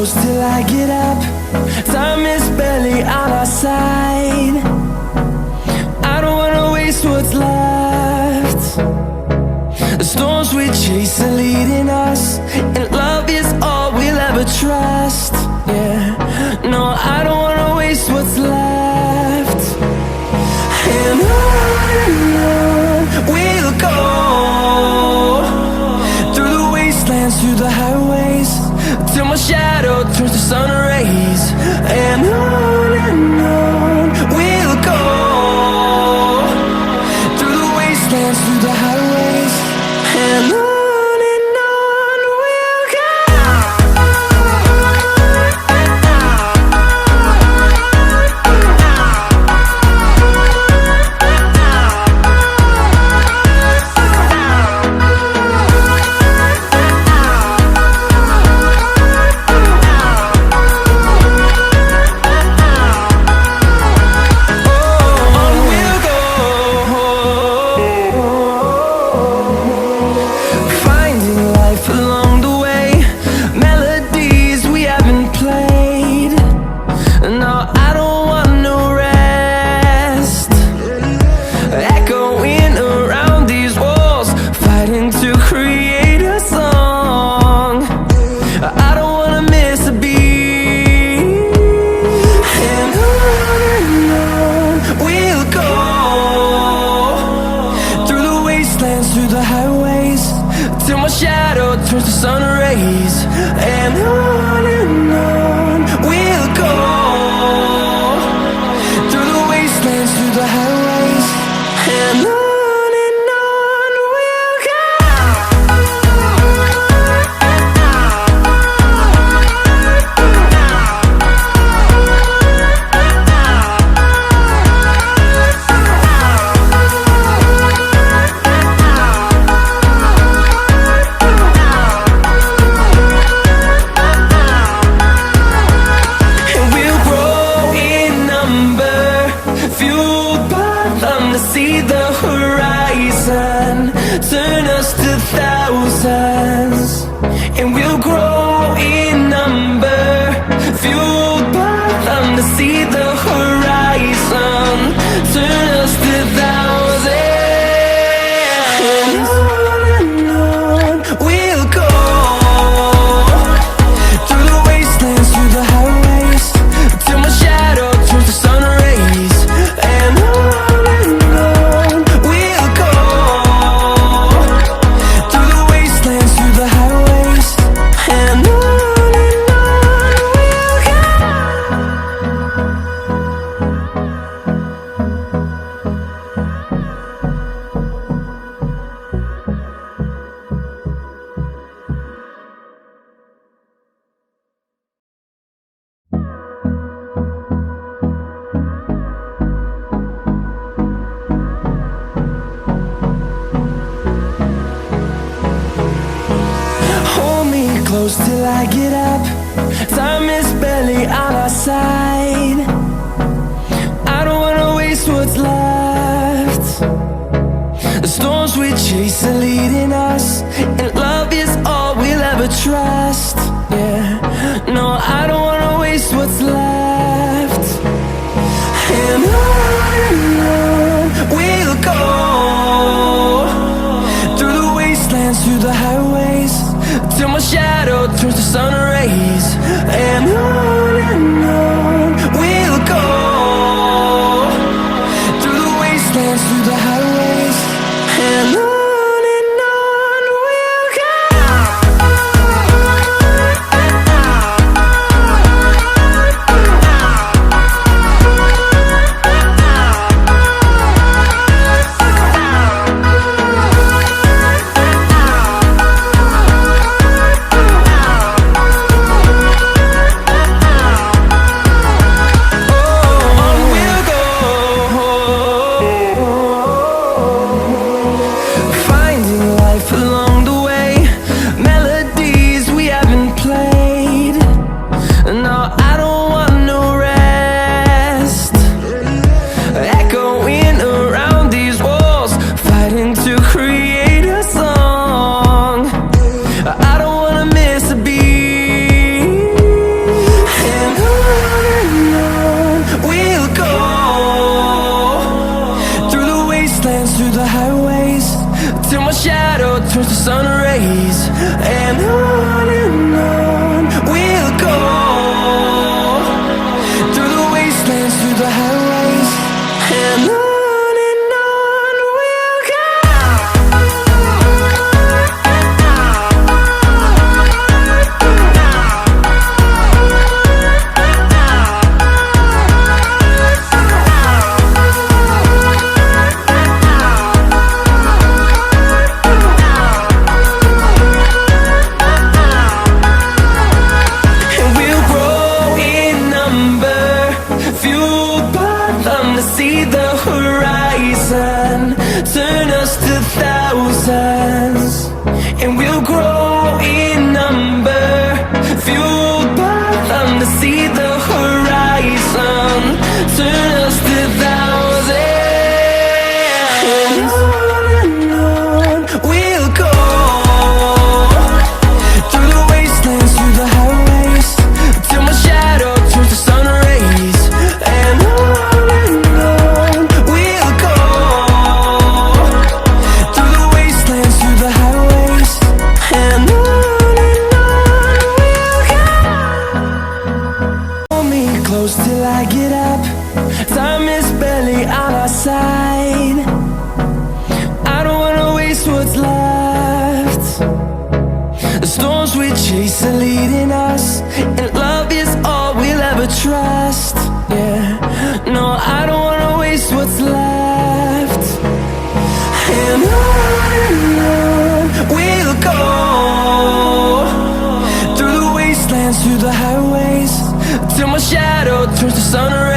close till I get up. Time is barely on our side. I don't wanna waste what's left. The storms we chase are leading us, and love is all we'll ever trust. Yeah, no, I don't wanna waste what's left. And on we'll go, through the wastelands, through the highways, till my shadow turns to sun rays. And on we'll go, through the wastelands, through the highways, and on we'll go. Through the highways, till my shadow turns to sun rays. And on we'll go, through the wastelands, through the highways, and on we'll go. See the horizon, turn us to thousands, and we'll grow in number, fueled by them. To see the horizon, turn us to thousands, and on we'll go, through the wastelands, through the highways, till my shadow turns to sun rays. And close till I get up. Time is barely on our side. I don't wanna waste what's left. The storms we chase are leading us, and love is all we'll ever trust. Yeah, no, I don't wanna waste what's left. And on we'll go, through the wastelands, through the highways, till my shadow turns to sun rays. And on we'll go, through the wastelands, through the highways, and on we'll go. sun rays. And on we'll go, through the wastelands, through the highways, and on we'll go. See the horizon, turn us to thousands, and we'll grow in number, fueled by them to see the horizon, turn us to thousands, and on we'll go, through the wastelands, through the highways, till my shadow turns to sun rays, and on till I get up. Time is barely on our side. I don't wanna waste what's left. The storms we chase are leading us, and love is all we'll ever trust. Yeah, no, I don't wanna waste what's left. And on we'll go, through the wastelands, through the highways, till my shadow turns to sun rays.